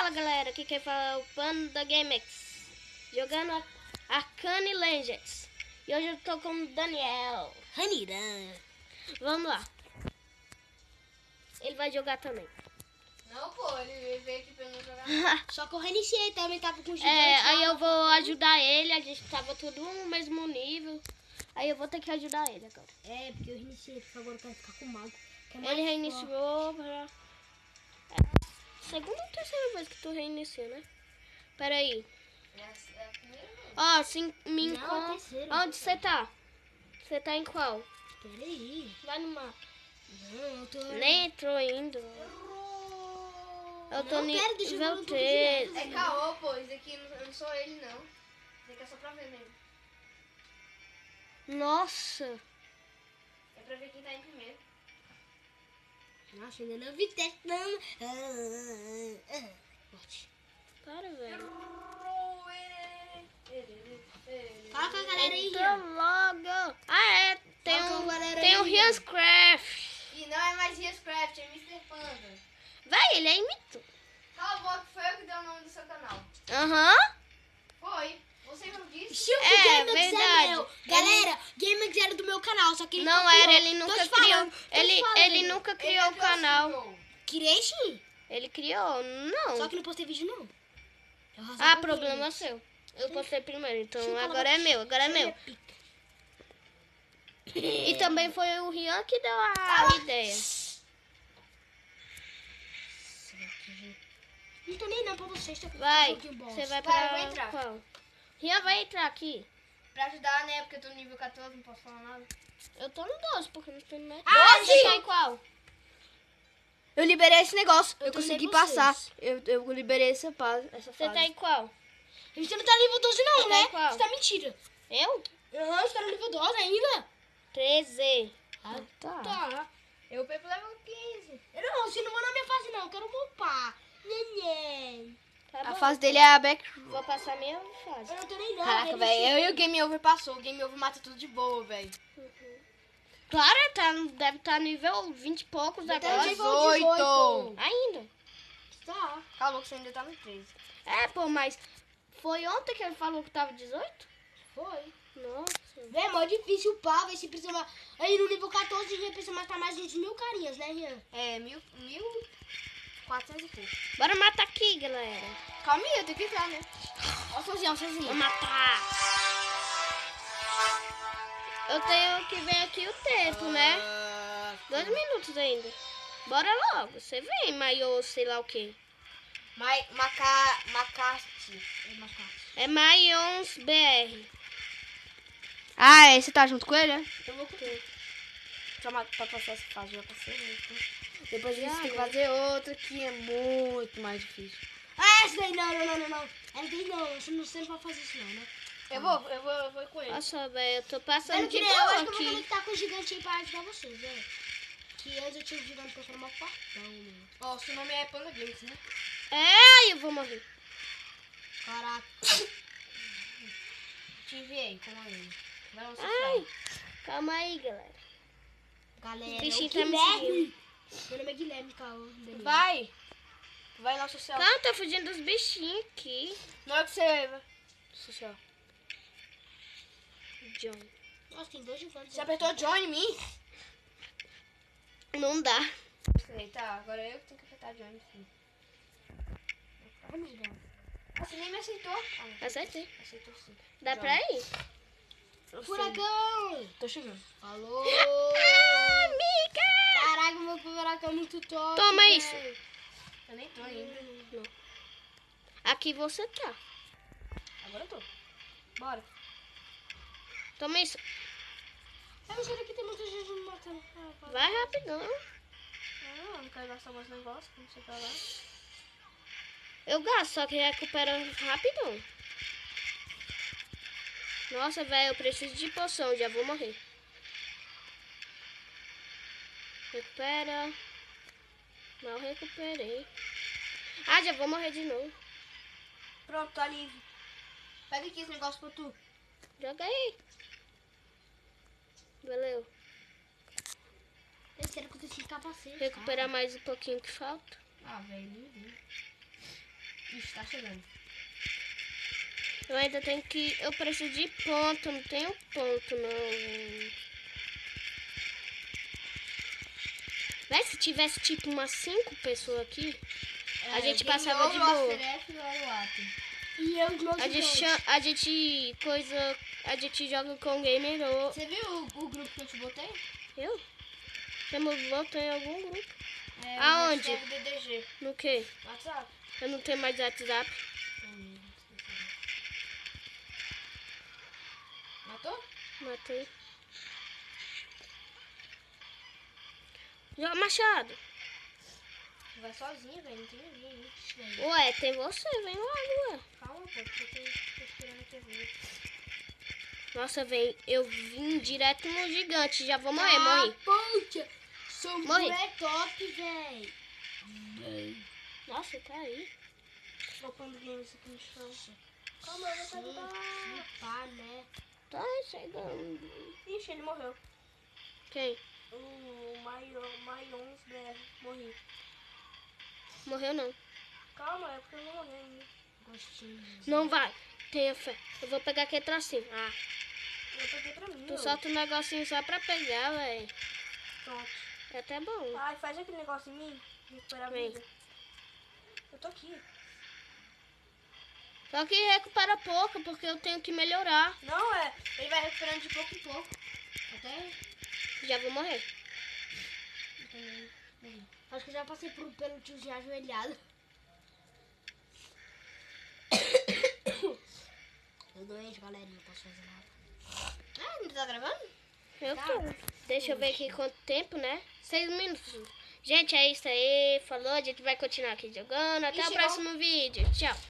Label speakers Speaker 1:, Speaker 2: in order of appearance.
Speaker 1: Fala galera, aqui quem fala é o Panda GameX, jogando Arcane Legends. E hoje eu tô com o Daniel Raniran. Vamos lá. Ele vai jogar também.
Speaker 2: Não, pô, ele veio aqui pra não jogar.
Speaker 3: Só que eu reiniciei também, tava com o gigante.
Speaker 1: Aí eu vou ajudar ele, a gente tava tudo no mesmo nível. Aí eu vou ter que ajudar ele agora.
Speaker 3: É, porque eu reiniciei, por favor, eu quero ficar com o mago.
Speaker 1: Ele reiniciou pra... segunda ou terceira vez que tu reinicia, né? Pera aí.
Speaker 2: É a primeira vez.
Speaker 1: Ó, sim, me
Speaker 3: Não,
Speaker 1: encontra.
Speaker 3: a terceira.
Speaker 1: Onde você tá? Você tá em qual?
Speaker 3: Peraí.
Speaker 1: Vai no mapa.
Speaker 3: Não, eu tô...
Speaker 1: Nem entrou ainda. Eu tô
Speaker 3: Não, pera, deixa eu ver
Speaker 1: nível
Speaker 3: um
Speaker 1: 13.
Speaker 2: É caô, pô, isso aqui não sou ele, não. Isso aqui é só pra ver mesmo.
Speaker 1: Nossa.
Speaker 2: É pra ver quem tá em primeiro.
Speaker 3: Nossa, ainda não vi testando. Forte.
Speaker 1: Para, velho.
Speaker 3: Fala com a galera aí,
Speaker 1: Entrou
Speaker 3: Rian.
Speaker 1: logo. Ah, é. Tem
Speaker 3: Fala com a galera
Speaker 1: tem o
Speaker 3: aí,
Speaker 1: Rianscraft.
Speaker 2: E não é mais Riascraft, é Mr. Panda.
Speaker 1: Véi, ele é imito.
Speaker 2: Cala a boca, foi eu que dei o nome do seu canal.
Speaker 1: Aham.
Speaker 2: Foi. Você não disse?
Speaker 3: Chico
Speaker 1: É,
Speaker 3: Gamex
Speaker 1: verdade.
Speaker 3: é meu. Galera, Gamex era do meu canal, só que ele
Speaker 1: Não
Speaker 3: copiou.
Speaker 1: era, ele
Speaker 3: Tô
Speaker 1: nunca
Speaker 3: te falando,
Speaker 1: criou.
Speaker 3: tô te falando.
Speaker 1: Ele nunca criou o canal.
Speaker 2: Criou.
Speaker 3: Criei sim.
Speaker 1: Ele criou? Não.
Speaker 3: Só que não postei vídeo não. Eu arrasava
Speaker 1: Ah,
Speaker 3: com
Speaker 1: problema
Speaker 3: ele.
Speaker 1: seu. Eu postei primeiro, então
Speaker 3: Chico,
Speaker 1: agora é meu, agora é
Speaker 3: Ele
Speaker 1: meu.
Speaker 3: pica.
Speaker 1: E também foi o Rian que deu a ideia.
Speaker 3: Não tô nem não pra vocês. Tô
Speaker 1: Vai,
Speaker 3: um pouquinho bom.
Speaker 1: você vai
Speaker 2: Vai,
Speaker 1: pra
Speaker 2: eu vou entrar.
Speaker 1: qual? Rian vai entrar aqui.
Speaker 2: Pra ajudar, né? Porque eu tô no nível 14, não posso falar nada.
Speaker 1: Eu tô no 12, porque eu não tô no médio.
Speaker 3: Ah,
Speaker 1: Você
Speaker 3: sim!
Speaker 1: tá em qual?
Speaker 4: Eu liberei esse negócio,
Speaker 3: Eu
Speaker 4: eu
Speaker 3: também
Speaker 4: consegui
Speaker 3: vocês.
Speaker 4: passar. Eu liberei essa fase.
Speaker 1: Você tá em qual?
Speaker 3: A gente não tá no nível 12 não,
Speaker 1: Tá
Speaker 3: né?
Speaker 1: em qual?
Speaker 3: Isso tá mentira.
Speaker 1: Eu?
Speaker 3: Aham, você tá no nível 12 ainda?
Speaker 1: 13.
Speaker 3: Ah,
Speaker 4: Tá.
Speaker 3: tá.
Speaker 2: Eu fui pro level 15.
Speaker 3: Eu não, você não vai na minha fase não, eu quero upar. Neném.
Speaker 1: Tá
Speaker 4: A
Speaker 1: bom.
Speaker 4: fase dele é a back.
Speaker 1: Vou passar minha fase.
Speaker 3: Eu não tô nem não.
Speaker 4: Caraca,
Speaker 3: ele
Speaker 4: velho.
Speaker 3: chegou.
Speaker 4: Eu e o Game Over passou. O Game Over mata tudo de boa, velho.
Speaker 1: Claro, deve estar nível 20 e poucos
Speaker 3: Tá no
Speaker 1: agora.
Speaker 3: nível 18.
Speaker 1: Ainda.
Speaker 3: Tá.
Speaker 4: Cala a boca, você ainda tá no 13.
Speaker 1: É, pô, mas foi ontem que ele falou que tava 18?
Speaker 3: Foi.
Speaker 1: Nossa.
Speaker 3: Véi, é mó difícil upar, vai se precisa... Aí no nível 14 a gente precisa matar mais uns 1000 carinhas, né, Rian?
Speaker 4: É, 1400 e pouco.
Speaker 1: Bora matar aqui, galera.
Speaker 4: Calma aí, eu tenho que entrar, né? Ó, o sozinho,
Speaker 1: Vou matar. Eu tenho que ver aqui o tempo, né? 2 minutos ainda. Bora logo. Você vem, Maio, sei lá o quê.
Speaker 4: Macarte.
Speaker 1: É Maions BR.
Speaker 4: Ah, é, você tá junto com ele, né?
Speaker 1: Eu vou com tu.
Speaker 4: Pra passar essa fase, já passei muito. Depois a gente
Speaker 1: Já,
Speaker 4: tem que
Speaker 1: né?
Speaker 4: fazer outra que é muito mais difícil.
Speaker 3: Ah, essa daí não. Essa daí não, você não pode fazer isso não, né?
Speaker 4: Eu vou com ele.
Speaker 1: Nossa, velho, eu tô passando
Speaker 3: Velho,
Speaker 1: de
Speaker 3: eu
Speaker 1: boa
Speaker 3: acho que eu vou
Speaker 1: aqui.
Speaker 3: conectar com o gigante aí pra ajudar vocês, velho. Que antes eu tinha um gigante que eu era mó fartão, mano.
Speaker 4: Ó, seu nome é Panda Games, né?
Speaker 1: É, eu vou morrer.
Speaker 3: Caraca.
Speaker 4: Te enviei, calma aí. Vai no
Speaker 1: Ai, calma aí, galera.
Speaker 3: Galera,
Speaker 1: O bichinho
Speaker 3: o
Speaker 1: tá me
Speaker 3: Guilherme. Meu nome é Guilherme, Caô.
Speaker 4: Vai no social.
Speaker 1: Calma, tô fugindo dos bichinhos aqui.
Speaker 4: Não é que você vai. Social.
Speaker 1: John.
Speaker 3: Nossa, tem 2 gigantes.
Speaker 4: Você apertou Join em mim?
Speaker 1: Não dá.
Speaker 4: Tá, agora eu que tenho que apertar Join, sim.
Speaker 3: Ai, meu Deus.
Speaker 4: Você nem me aceitou. Ah,
Speaker 1: Acertei.
Speaker 4: aceitou sim.
Speaker 1: Dá pra ir?
Speaker 3: Furacão!
Speaker 4: Tô chegando.
Speaker 3: Alô!
Speaker 1: Ah, amiga!
Speaker 3: Caraca, meu furacão é muito top.
Speaker 1: Toma
Speaker 3: velho.
Speaker 1: isso.
Speaker 4: Eu nem tô ainda.
Speaker 1: Não. Aqui você tá.
Speaker 4: Agora eu tô. Bora.
Speaker 1: Toma isso.
Speaker 3: Eu não sei que tem muita gente me matando.
Speaker 1: Vai rapidão.
Speaker 4: Não quero gastar mais negócio, como você tá lá.
Speaker 1: Eu gasto, só que recupera rapidão. Nossa, velho, eu preciso de poção, já vou morrer. Recupera. Não recuperei. Ah, já vou morrer de novo.
Speaker 4: Pronto, tá livre. Pega aqui esse negócio pra tu.
Speaker 1: Joga aí. Valeu.
Speaker 3: Eu quero que eu tenha capacete.
Speaker 1: Recuperar mais um pouquinho que falta.
Speaker 4: Ah, velho, nem vi.
Speaker 3: Ixi, tá chegando.
Speaker 1: Eu ainda tenho que... Eu preciso de ponto, não tenho ponto não, velho. Véi, se tivesse tipo umas 5 pessoas aqui, a gente passava de boa.
Speaker 3: E eu de meus gigantes.
Speaker 1: A gente joga com o gamer ou...
Speaker 3: Você viu o grupo que eu te botei?
Speaker 1: Eu? Você me botou em algum grupo?
Speaker 3: É,
Speaker 1: Aonde?
Speaker 3: o DDG.
Speaker 1: No que?
Speaker 3: WhatsApp.
Speaker 1: Eu não tenho mais WhatsApp.
Speaker 3: Matou?
Speaker 1: Matei. Joga machado.
Speaker 3: Vai sozinho, velho. Não tem ninguém. Ixi, velho.
Speaker 1: Ué, tem você, vem logo, ué.
Speaker 3: Calma, pô. Porque eu tô esperando a TV.
Speaker 1: Nossa, vem, eu vim direto no gigante. Já vou morrer, morri.
Speaker 3: Poxa, seu
Speaker 1: Morri.
Speaker 3: é top, velho.
Speaker 1: Nossa, tá aí.
Speaker 3: Trocando games aqui no chão. Calma, eu vou te ajudar. Pá, né?
Speaker 1: Tá chegando.
Speaker 3: Ixi, ele morreu.
Speaker 1: Quem?
Speaker 3: O Maions BR. Morri.
Speaker 1: Morreu não.
Speaker 3: Calma, é porque eu não morri ainda. Gostinho.
Speaker 1: Não vai. Tenha fé. Eu vou pegar aquele trocinho. Ah,
Speaker 3: Eu peguei pra mim.
Speaker 1: tu
Speaker 3: ó.
Speaker 1: solta um negocinho só pra pegar, velho.
Speaker 3: Pronto.
Speaker 1: É até bom.
Speaker 3: Ai, faz aquele negócio em mim. Recuperar a
Speaker 1: Vem.
Speaker 3: vida. Eu tô aqui.
Speaker 1: Só que recupera pouco, porque eu tenho que melhorar.
Speaker 3: Não, ele vai recuperando de pouco em pouco. Até...
Speaker 1: Já vou morrer.
Speaker 3: Acho que eu já passei pelo tiozinho ajoelhado. Eu doente, galerinha, não posso fazer nada. Ah, não tá gravando?
Speaker 1: Eu
Speaker 3: Tá.
Speaker 1: tô. Deixa eu ver aqui quanto tempo, né? 6 minutos. Gente, é isso aí. Falou, a gente vai continuar aqui jogando. Até o
Speaker 3: Ixi,
Speaker 1: próximo vídeo. Tchau.